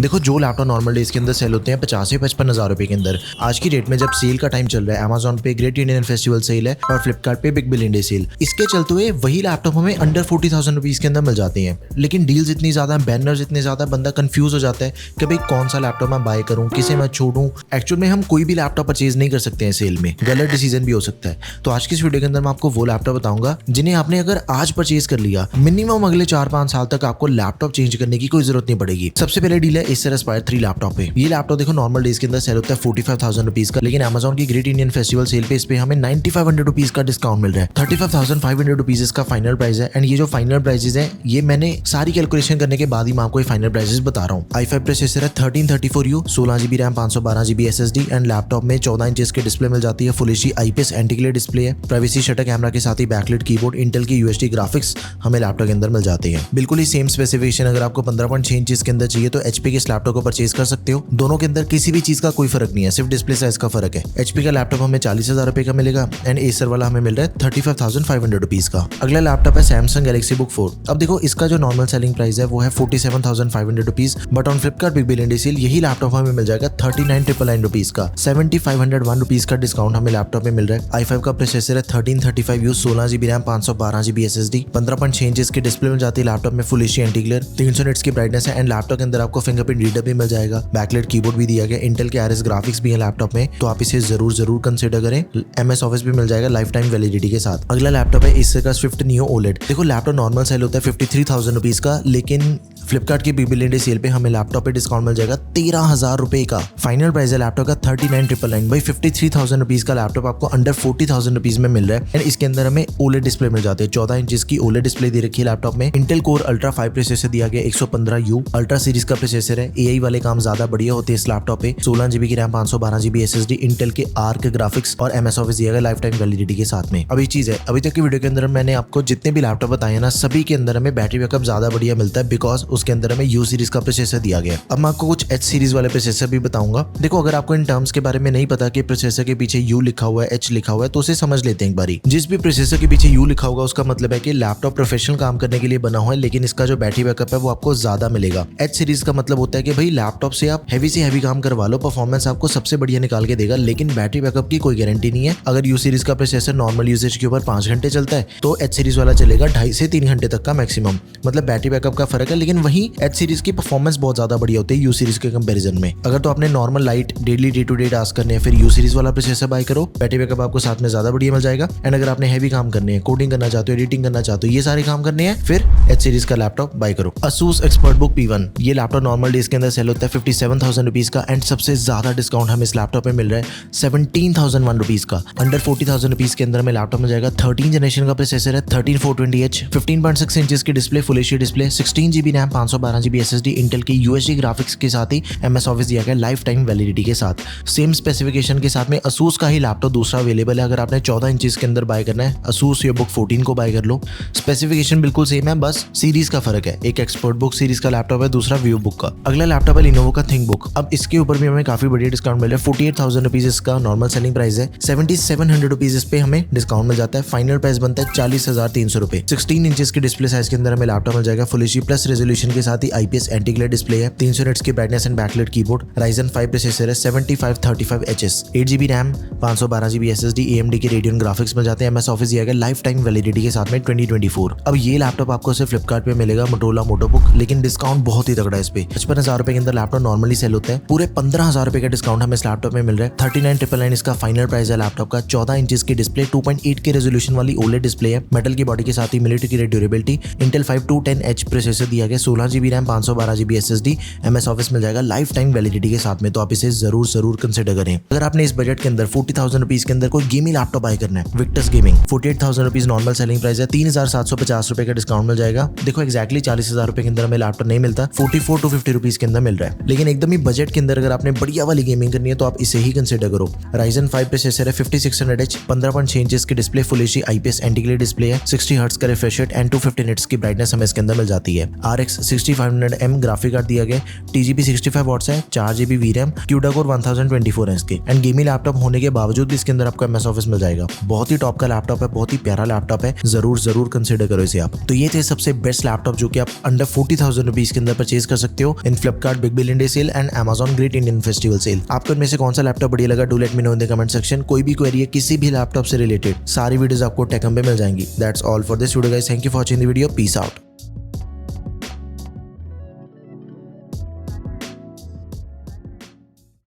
देखो जो laptop normal days के अंदर सेल होते हैं 50 से 55,000 रुपए के अंदर, आज की डेट में जब सेल का टाइम चल रहा है, अमेजोन पे ग्रेट इंडियन फेस्टिवल सेल है और फ्लिपकार्ट पे बिग बिलियन डे सेल, इसके चलते हुए वही लैपटॉप हमें अंडर 40,000 रुपीज के अंदर मिल जाते हैं। लेकिन डील्स इतनी ज्यादा, बैनर्स इतने ज्यादा, बंदा कंफ्यूज हो जाता है कि भाई कौन सा लैपटॉप मैं बाय करूं, किसे मैं छोड़ूं। एक्चुअल में हम कोई भी लैपटॉप परचेज नहीं कर सकते हैं सेल में, गलत डिसीजन भी हो सकता है। तो आज की इस वीडियो के अंदर मैं आपको वो लैपटॉप बताऊंगा जिन्हें आपने अगर आज परचेज कर लिया, मिनिमम अगले 4-5 साल तक आपको लैपटॉप चेंज करने की कोई जरूरत नहीं पड़ेगी। सबसे पहले डील है एसर एस्पायर 3 लैपटॉप पे। ये लैपटॉप देखो नॉर्मल डेज के अंदर सेल होता है 45,000 रुपीज का, लेकिन अमेजोन की ग्रेट इंडियन फेस्टिवल सेल पे इस पे हमें 9500 रुपीज का डिस्काउंट मिल रहा है। 35,500 रुपीज इसका फाइनल प्राइस है। एंड ये जो फाइनल प्राइसेस है ये मैंने सारी कैलकुलेशन करने के बाद ही मैं आपको ये फाइनल प्राइसेस बता रहा हूँ। i5 प्रोसेसर है 1334U, 16GB RAM, 512GB SSD and laptop में 14 इंचेस की डिस्प्ले मिल जाती है। Full HD IPS anti glare display है। प्राइवेसी शटर कैमरा के साथ ही बैकलाइट कीबोर्ड, इंटेल की UHD ग्राफिक्स हमें लैपटॉप के अंदर मिल जाते हैं। बिल्कुल ही सेम स्पेसिफिकेशन अगर आपको 15.6 इंचेस के अंदर चाहिए तो HP के इस लैपटॉप को परचेज कर सकते हो। दोनों के अंदर किसी भी चीज का कोई फर्क नहीं है, सिर्फ डिस्प्ले साइज का फर्क है। HP का लैपटॉप हमें 40,000 रुपए का मिलेगा एंड एसर वाला हमें मिल रहा है 35,500 रुपीज का। अगला लैपटॉप है Samsung Galaxy Book 4। अब देखो इसका जो नॉर्मल सेलिंग प्राइस है वो है 47,500 rupees, but on Flipkart big billion day sale यही लैपटॉप हमें मिल जाएगा 39,999 रुपीज का। 7,501 रुपीज का डिस्काउंट हमें लैपटॉप में मिल रहा है। i5 का प्रोसेसर है 1335U, 16GB RAM, 512GB SSD, 15.6 inches की डिस्प्ले मिल जाती है लैपटॉप में। Full HD anti glare, 300 nits की ब्राइटनेस है एंड लैपटॉप के अंदर आपको फिंगरप्रिंट रीडर भी मिल जाएगा। बैकलाइट कीबोर्ड भी दिया गया, इंटेल के RS ग्राफिक्स भी है लैपटॉप में, तो आप इसे जरूर कंसिडर करें। MS ऑफिस भी मिल जाएगा लाइफ टाइम वैलिडिटी के साथ। अगला लैपटॉप है Acer का Swift Neo OLED। देखो लैपटॉप नॉर्मल सेल होता है 53,000 रुपीज का, लेकिन फ्लिपकार्ट की बिग बिलियन डे सेल पे हमें लैपटॉप पे डिस्काउंट मिल जाएगा 13,000 रुपए का। फाइनल प्राइस है लैपटॉप का 39,999। भाई 53,000 रुपीज का लैपटॉप आपको अंडर 40,000 रुपीज में मिल रहा है एंड इसके अंदर हमें OLED डिस्प्ले मिल जाते हैं। 14 इंचेस की OLED डिस्प्ले दे रखी है लैपटॉप में। इंटेल कोर अल्ट्रा 5 प्रोसेसर दिया गया, 115U अल्ट्रा सीरीज का प्रोसेसर है। AI वाले काम ज्यादा बढ़िया होते हैं इस लैपटॉप पे। 16GB की रैम, 512GB SSD, इंटेल के आर्क ग्राफिक्स और MS ऑफिस दिया गया लाइफ टाइम वैलिडिटी के साथ में। अब ये चीज है, अभी तक की वीडियो के अंदर मैंने आपको जितने भी लैपटॉप बताए ना, सभी के अंदर हमें बैटरी बैकअप ज्यादा बढ़िया मिलता है, बिकॉज उसके अंदर हमें U सीरीज का प्रोसेसर दिया गया। अब मैं आपको कुछ H सीरीज वाले प्रोसेसर भी बताऊंगा। देखो अगर आपको इन टर्म्स के बारे में नहीं पता कि प्रोसेसर के पीछे U लिखा हुआ है, H लिखा हुआ है, तो उसे समझ लेते हैं एक बारी। जिस भी प्रोसेसर के पीछे U लिखा होगा उसका मतलब है कि लैपटॉप प्रोफेशनल काम करने के लिए बना हुआ है, लेकिन इसका जो बैटरी बैकअप है वो आपको ज्यादा मिलेगा। H सीरीज का मतलब होता है कि भाई लैपटॉप से आप हैवी से हैवी काम करवा लो, परफॉर्मेंस आपको सबसे बढ़िया निकाल के देगा, लेकिन बैटरी बैकअप की कोई गारंटी नहीं है। अगर U सीरीज का प्रोसेसर नॉर्मल यूजेज के ऊपर 5 घंटे चलता है तो H सीरीज वाला चलेगा 2.5 से 3 घंटे तक का मैक्सिमम, मतलब बैटरी बैकअप का फर्क है। लेकिन वही H सीरीज की परफॉर्मेंस बहुत ज्यादा बढ़िया होती है U सीरीज के कंपैरिजन में। अगर तो आपने normal light daily day to day task करने हैं फिर U सीरीज वाला प्रोसेसर बाय करो, बैटरी बैकअप आपको साथ में ज्यादा बढ़िया मिल जाएगा। एंड अगर आपने हैवी काम करने हैं, कोडिंग करना चाहते हो, एडिटिंग करना चाहते हो, ये सारे काम करने हैं, फिर H सीरीज का लैपटॉप बाय करो। Asus ExpertBook P1, ये लैपटॉप नॉर्मल डेज के अंदर सेल होता है 57,000 रुपीज का एंड सबसे ज्यादा डिस्काउंट हमें इस लैपटॉप में मिल रहा है 17,001 रुपीज का। अंडर 40,000 रुपीज के अंदर में लैपटॉप मिल जाएगा। 13 जनरेशन का प्रोसेसर है, 13420H, 15.6 इंचेस की display, full HD display, 16GB RAM, 512GB SSD, Intel की UHD ग्राफिक्स के साथ ही MS ऑफिस दिया गया लाइफ टाइम वैलिडिटी के साथ। सेम स्पेसिफिकेशन के साथ में Asus का ही लैपटॉप दूसरा अवेलेबल है। अगर आपने 14 इंचेस के अंदर बाय करना है Asus या Book 14 को बाय कर लो। स्पेसिफिकेशन बिल्कुल सेम है, बस सीरीज का फर्क है। एक ExpertBook सीरीज का लैपटॉप है, दूसरा ViewBook का। अगला लैपटॉप है Lenovo का ThinkBook। अब इसके ऊपर भी हमें काफी बढ़िया डिस्काउंट मिल रहा है। 48,000 रुपीज इसका नॉर्मल सेलिंग प्राइस है, 7,700 रुपीज इस पे हमें डिस्काउंट मिल जाता है। फाइनल प्राइस बनता है 40,300 रुपए। 16 इंचेस की डिस्प्ले साइज के अंदर हमें लैपटॉप मिल जाएगा। फुल एचडी प्लस रेजोल्यूशन के साथ ही IPS एंटी ग्लेयर डिस्प्ले है, 300 निट्स की brightness and backlight keyboard, Ryzen 5 processor है, 7535HS, 8GB RAM, 512GB SSD, AMD के रेडियन ग्राफिक्स मिल जाते हैं। MS ऑफिस दिया गया लाइफ टाइम वैलिडिटी के साथ में 2024। अब ये लैपटॉप आपको सिर्फ फ्लिपकार्ट पे मिलेगा, Motorola Moto Book, लेकिन डिस्काउंट बहुत ही तगड़ा है इस पे। 55,000 रुपए के अंदर लैपटॉप नॉर्मली सेल होता है, पूरे 15,000 रुपए का डिस्काउंट हमें इस लैपटॉप में मिल रहा है। 39,999 इसका फाइनल प्राइस है लैपटॉप का। 14 इंचेस की डिस्प्ले, 2.8 के रेजोल्यूशन वाली OLED डिस्प्ले है, मेटल की बॉडी के साथ ही military grade durability, Intel 5210H processor दिया गया, 16GB RAM, 512GB SSD, MS office मिल जाएगा लाइफ टाइम वैलिडिटी के साथ में, तो आप इसे जरूर कंसिडर करें। अगर आपने इस बजट के अंदर 40,000 रुपीज के अंदर कोई गेमिंग लैपटॉप बाय करना है, Victus gaming, 48,000 rupees normal selling price है, 3,750 रुपए का डिस्काउंट मिल जाएगा। देखो एक्जैक्टली 40,000 रुपए के अंदर हमें लैपटॉप नहीं मिलता, 44 to 50 रुपीज के अंदर मिल रहा है, लेकिन एकदम ही बजट के अंदर अगर आपने बढ़िया वाली गेमिंग करनी है तो आप इसे ही कंसिडर करो। Ryzen 5 प्रोसेसर है, 5600H, 15.6 इंचेस की display, full HD IPS anti glare display है, 60 हर्ट्ज का रिफ्रेश रेट एंड 250 निट्स की ब्राइटनेस हमें इसके अंदर मिल जाती है। RX 6500M ग्राफिक कार्ड दिया गया, TGP 65 वॉट्स है, 4GB VRAM, CUDA कोर 1024 है इसके एंड गेमिंग लैपटॉप होने के बावजूद भी इसके अंदर आपको MS ऑफिस मिल जाएगा। बहुत ही टॉप का लैपटॉप है, बहुत ही प्यारा लैपटॉप है, जरूर कंसिडर करो इसे आप। तो ये थे सबसे बेस्ट लैपटॉप जो कि आप अंडर 40,000 रुपीज के अंदर परचेज कर सकते हो। In Flipkart big billion day sale and Amazon great Indian festival sale. आपको इनमें से कौन सा लैपटॉप बढ़िया लगा? Do let me know in the comment section. कोई भी क्वेरी है किसी भी लैपटॉप से रिलेटेड, सारी वीडियोस आपको टेकम पे मिल जाएंगी। That's all for this video guys, thank you for watching the video, peace out.